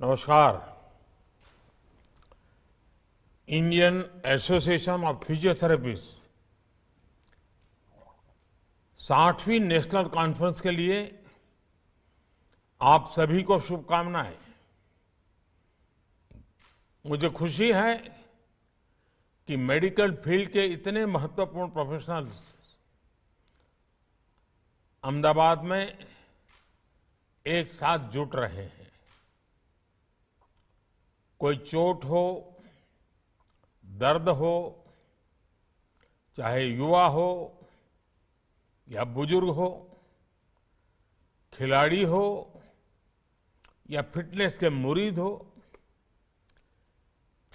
नमस्कार। Indian association of physiotherapist 60वीं national conference के लिए आप सभी को शुभकामनाएं। मुझे खुशी है कि मेडिकल फील्ड के इतने महत्वपूर्ण प्रोफेशनल्स अहमदाबाद में एक साथ जुट रहे हैं। कोई चोट हो, दर्द हो, चाहे युवा हो या बुजुर्ग हो, खिलाड़ी हो या फिटनेस के मुरीद हो,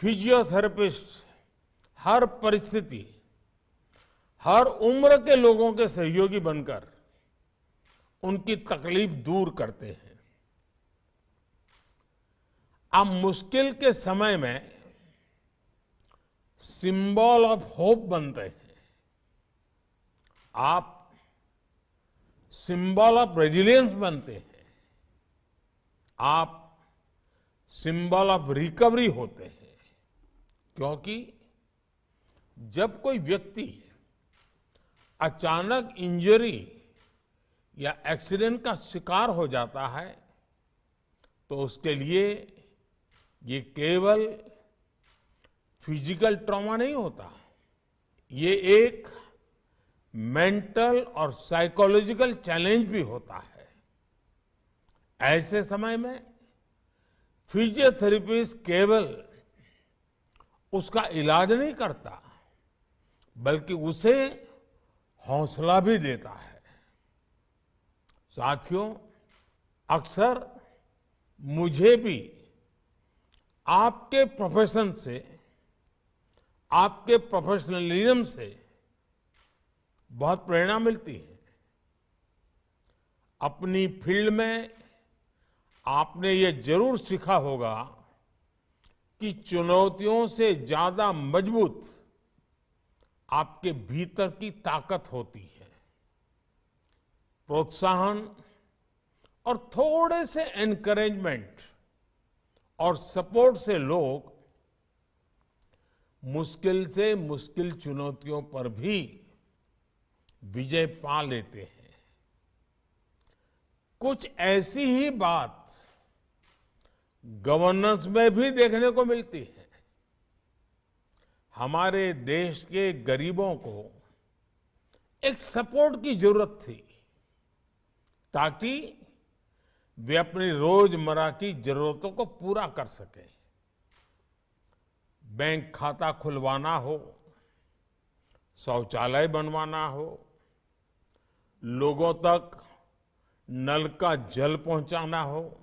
फिजियोथेरेपिस्ट हर परिस्थिति, हर उम्र के लोगों के सहयोगी बनकर उनकी तकलीफ दूर करते हैं। आप मुश्किल के समय में सिंबल ऑफ होप बनते हैं। आप सिंबल ऑफ रेजिलियंस बनते हैं। आप सिंबल ऑफ रिकवरी होते हैं। क्योंकि जब कोई व्यक्ति अचानक इंजरी या एक्सीडेंट का शिकार हो जाता है तो उसके लिए ये केवल फिजिकल ट्रॉमा नहीं होता, ये एक मेंटल और साइकोलॉजिकल चैलेंज भी होता है। ऐसे समय में फिजियोथेरेपिस्ट केवल उसका इलाज नहीं करता, बल्कि उसे हौसला भी देता है। साथियों, अक्सर मुझे भी आपके प्रोफेशन से, आपके प्रोफेशनलिज्म से बहुत प्रेरणा मिलती है। अपनी फील्ड में आपने ये जरूर सीखा होगा कि चुनौतियों से ज्यादा मजबूत आपके भीतर की ताकत होती है। प्रोत्साहन और थोड़े से एनकरेजमेंट और सपोर्ट से लोग मुश्किल से मुश्किल चुनौतियों पर भी विजय पा लेते हैं। कुछ ऐसी ही बात गवर्नेंस में भी देखने को मिलती है। हमारे देश के गरीबों को एक सपोर्ट की जरूरत थी ताकि वे अपनी रोजमर्रा की जरूरतों को पूरा कर सकें। बैंक खाता खुलवाना हो, शौचालय बनवाना हो, लोगों तक नल का जल पहुंचाना हो,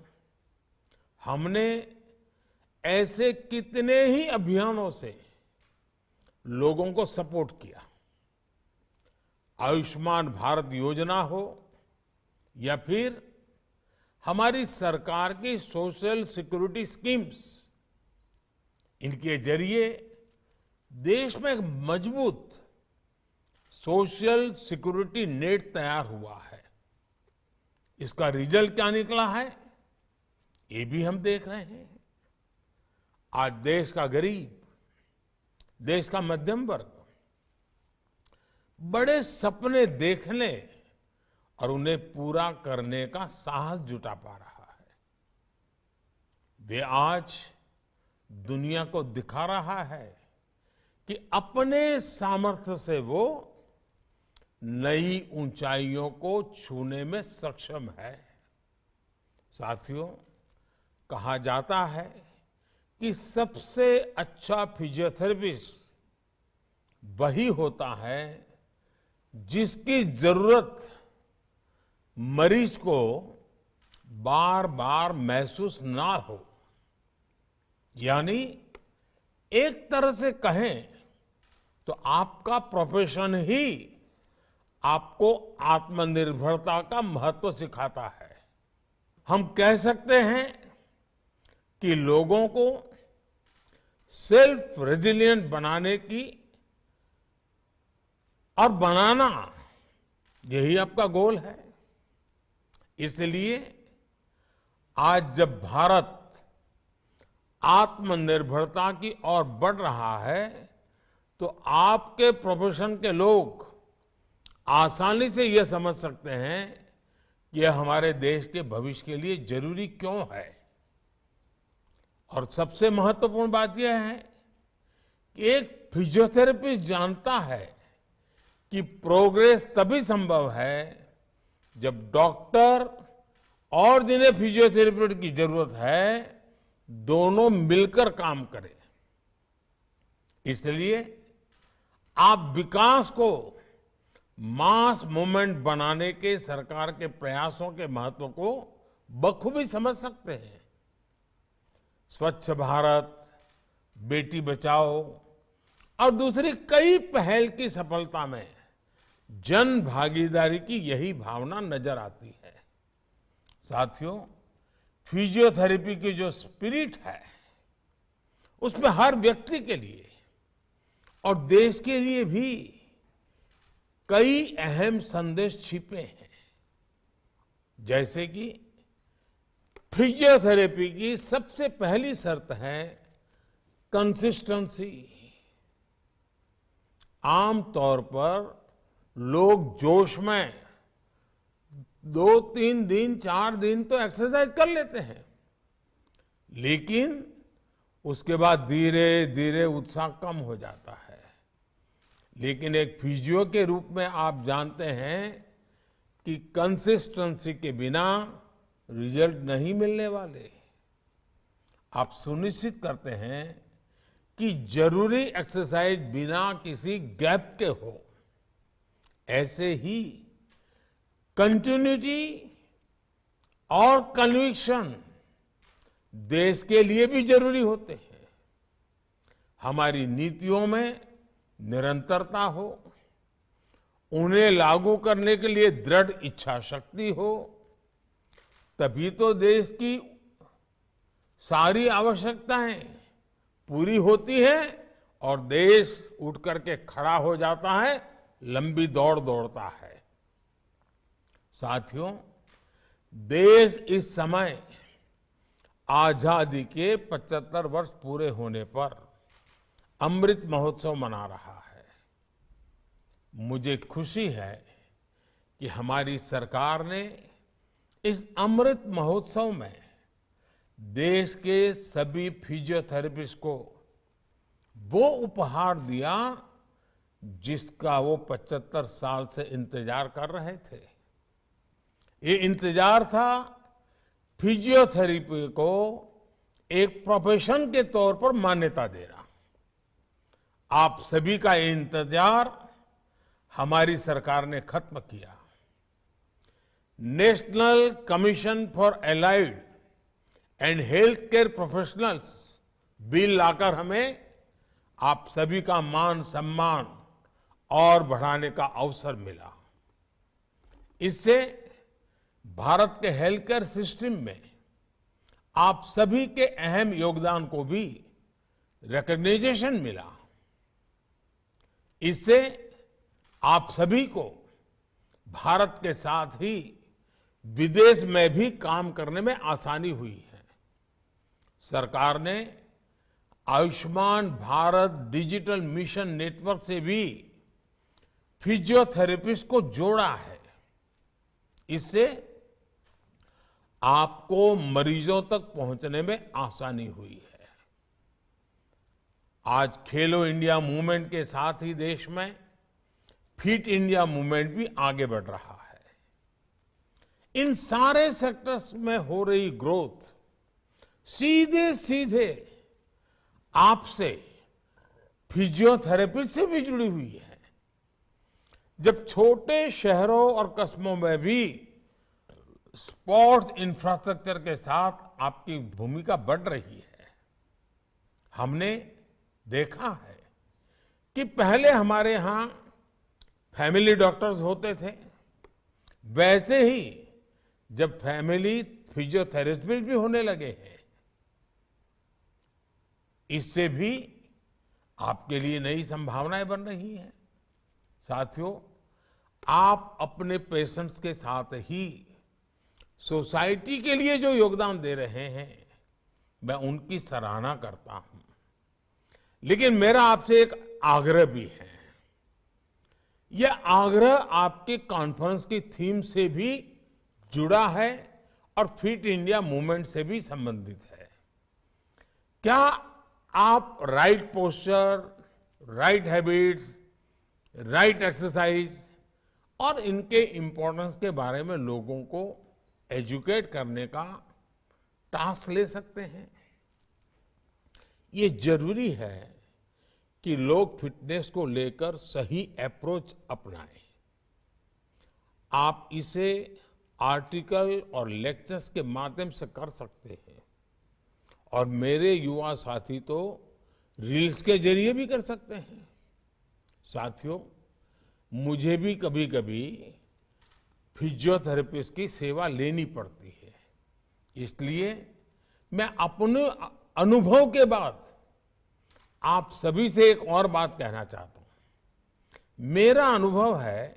हमने ऐसे कितने ही अभियानों से लोगों को सपोर्ट किया। आयुष्मान भारत योजना हो या फिर हमारी सरकार की सोशल सिक्योरिटी स्कीम्स, इनके जरिए देश में एक मजबूत सोशल सिक्योरिटी नेट तैयार हुआ है। इसका रिजल्ट क्या निकला है, ये भी हम देख रहे हैं। आज देश का गरीब, देश का मध्यम वर्ग बड़े सपने देखने और उन्हें पूरा करने का साहस जुटा पा रहा है। वे आज दुनिया को दिखा रहा है कि अपने सामर्थ्य से वो नई ऊंचाइयों को छूने में सक्षम है। साथियों, कहा जाता है कि सबसे अच्छा फिजियोथेरेपिस्ट वही होता है जिसकी जरूरत मरीज को बार बार महसूस ना हो। यानी एक तरह से कहें तो आपका प्रोफेशन ही आपको आत्मनिर्भरता का महत्व सिखाता है। हम कह सकते हैं कि लोगों को सेल्फ रेजिलिएंट बनाने की और बनाना, यही आपका गोल है। इसलिए आज जब भारत आत्मनिर्भरता की ओर बढ़ रहा है, तो आपके प्रोफेशन के लोग आसानी से यह समझ सकते हैं कि यह हमारे देश के भविष्य के लिए जरूरी क्यों है। और सबसे महत्वपूर्ण बात यह है कि एक फिजियोथेरेपिस्ट जानता है कि प्रोग्रेस तभी संभव है जब डॉक्टर और जिन्हें फिजियोथेरेपी की जरूरत है दोनों मिलकर काम करें। इसलिए आप विकास को मास मूवमेंट बनाने के सरकार के प्रयासों के महत्व को बखूबी समझ सकते हैं। स्वच्छ भारत, बेटी बचाओ और दूसरी कई पहल की सफलता में जन भागीदारी की यही भावना नजर आती है। साथियों, फिजियोथेरेपी की जो स्पिरिट है उसमें हर व्यक्ति के लिए और देश के लिए भी कई अहम संदेश छिपे हैं। जैसे कि फिजियोथेरेपी की सबसे पहली शर्त है कंसिस्टेंसी। आमतौर पर लोग जोश में 2-3 दिन 4 दिन तो एक्सरसाइज कर लेते हैं, लेकिन उसके बाद धीरे धीरे उत्साह कम हो जाता है। लेकिन एक फिजियो के रूप में आप जानते हैं कि कंसिस्टेंसी के बिना रिजल्ट नहीं मिलने वाले। आप सुनिश्चित करते हैं कि जरूरी एक्सरसाइज बिना किसी गैप के हो। ऐसे ही कंटिन्यूटी और कन्विक्शन देश के लिए भी जरूरी होते हैं। हमारी नीतियों में निरंतरता हो, उन्हें लागू करने के लिए दृढ़ इच्छा शक्ति हो, तभी तो देश की सारी आवश्यकताएं पूरी होती है और देश उठ करके खड़ा हो जाता है, लंबी दौड़ दौड़ता है। साथियों, देश इस समय आजादी के 75 वर्ष पूरे होने पर अमृत महोत्सव मना रहा है। मुझे खुशी है कि हमारी सरकार ने इस अमृत महोत्सव में देश के सभी फिजियोथेरेपिस्ट को वो उपहार दिया जिसका वो 75 साल से इंतजार कर रहे थे। ये इंतजार था फिजियोथेरेपी को एक प्रोफेशन के तौर पर मान्यता देना। आप सभी का ये इंतजार हमारी सरकार ने खत्म किया। National commission for allied and health care professionals bill लाकर हमें आप सभी का मान सम्मान और बढ़ाने का अवसर मिला। इससे भारत के हेल्थ केयर सिस्टम में आप सभी के अहम योगदान को भी रिकॉग्निशन मिला। इससे आप सभी को भारत के साथ ही विदेश में भी काम करने में आसानी हुई है। सरकार ने Ayushman Bharat digital mission network से भी फिजियोथेरेपिस्ट को जोड़ा है। इससे आपको मरीजों तक पहुंचने में आसानी हुई है। आज खेलो इंडिया मूवमेंट के साथ ही देश में फिट इंडिया मूवमेंट भी आगे बढ़ रहा है। इन सारे सेक्टर्स में हो रही ग्रोथ सीधे सीधे आपसे फिजियोथेरेपी से भी जुड़ी हुई है। जब छोटे शहरों और कस्बों में भी स्पोर्ट्स इंफ्रास्ट्रक्चर के साथ आपकी भूमिका बढ़ रही है, हमने देखा है कि पहले हमारे यहां फैमिली डॉक्टर्स होते थे, वैसे ही जब फैमिली फिजियोथेरेपिस्ट भी होने लगे हैं। इससे भी आपके लिए नई संभावनाएं बन रही हैं। साथियों, आप अपने पेशेंट्स के साथ ही सोसाइटी के लिए जो योगदान दे रहे हैं मैं उनकी सराहना करता हूं। लेकिन मेरा आपसे एक आग्रह भी है। यह आग्रह आपके कॉन्फ्रेंस की थीम से भी जुड़ा है और फिट इंडिया मूवमेंट से भी संबंधित है। क्या आप right posture, right habits, right exercise और इनके इंपॉर्टेंस के बारे में लोगों को एजुकेट करने का टास्क ले सकते हैं? ये जरूरी है कि लोग फिटनेस को लेकर सही अप्रोच अपनाएं। आप इसे आर्टिकल और लेक्चर्स के माध्यम से कर सकते हैं और मेरे युवा साथी तो रील्स के जरिए भी कर सकते हैं। साथियों, मुझे भी कभी कभी फिजियोथेरेपिस्ट की सेवा लेनी पड़ती है। इसलिए मैं अपने अनुभव के बाद आप सभी से एक और बात कहना चाहता हूं। मेरा अनुभव है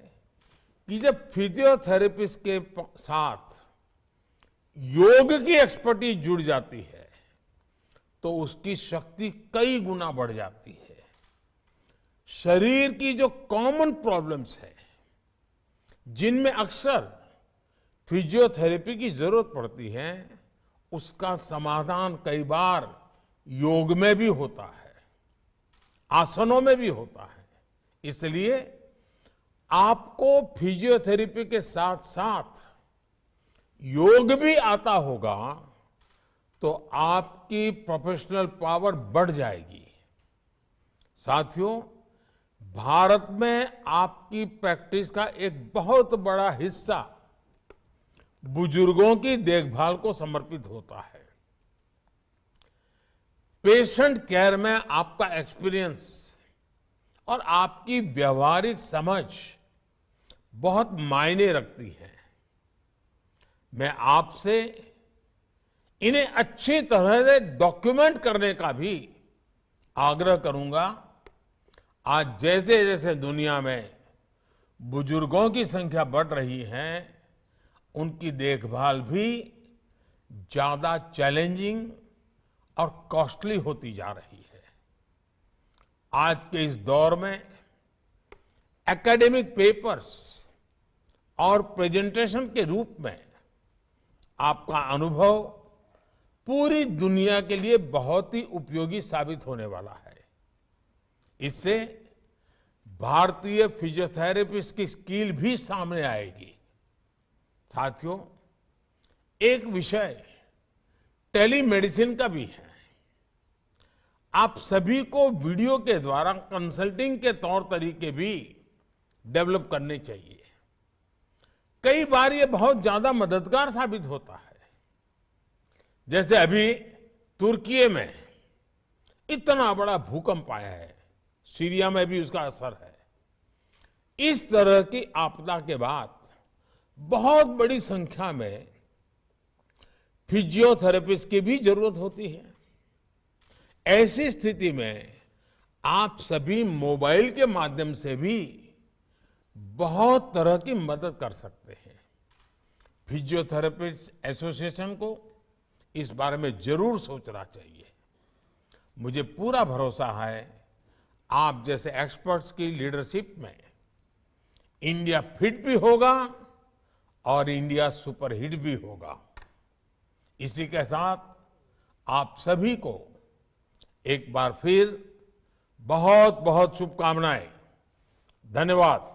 कि जब फिजियोथेरेपिस्ट के साथ योग की एक्सपर्टीज जुड़ जाती है तो उसकी शक्ति कई गुना बढ़ जाती है। शरीर की जो कॉमन प्रॉब्लम्स है, जिनमें अक्सर फिजियोथेरेपी की जरूरत पड़ती है, उसका समाधान कई बार योग में भी होता है, आसनों में भी होता है। इसलिए आपको फिजियोथेरेपी के साथ साथ योग भी आता होगा तो आपकी प्रोफेशनल पावर बढ़ जाएगी। साथियों, भारत में आपकी प्रैक्टिस का एक बहुत बड़ा हिस्सा बुजुर्गों की देखभाल को समर्पित होता है। पेशेंट केयर में आपका एक्सपीरियंस और आपकी व्यवहारिक समझ बहुत मायने रखती है। मैं आपसे इन्हें अच्छी तरह से डॉक्यूमेंट करने का भी आग्रह करूंगा। आज जैसे जैसे दुनिया में बुजुर्गों की संख्या बढ़ रही है, उनकी देखभाल भी ज्यादा चैलेंजिंग और कॉस्टली होती जा रही है। आज के इस दौर में एकेडमिक पेपर्स और प्रेजेंटेशन के रूप में आपका अनुभव पूरी दुनिया के लिए बहुत ही उपयोगी साबित होने वाला है। इससे भारतीय फिजियोथेरेपिस्ट की स्किल भी सामने आएगी। साथियों, एक विषय टेलीमेडिसिन का भी है। आप सभी को वीडियो के द्वारा कंसल्टिंग के तौर तरीके भी डेवलप करने चाहिए। कई बार ये बहुत ज्यादा मददगार साबित होता है। जैसे अभी तुर्की में इतना बड़ा भूकंप आया है, सीरिया में भी उसका असर है। इस तरह की आपदा के बाद बहुत बड़ी संख्या में फिजियोथेरेपिस्ट की भी जरूरत होती है। ऐसी स्थिति में आप सभी मोबाइल के माध्यम से भी बहुत तरह की मदद कर सकते हैं। फिजियोथेरेपिस्ट एसोसिएशन को इस बारे में जरूर सोचना चाहिए। मुझे पूरा भरोसा है आप जैसे एक्सपर्ट्स की लीडरशिप में इंडिया फिट भी होगा और इंडिया सुपरहिट भी होगा। इसी के साथ आप सभी को एक बार फिर बहुत बहुत शुभकामनाएं। धन्यवाद।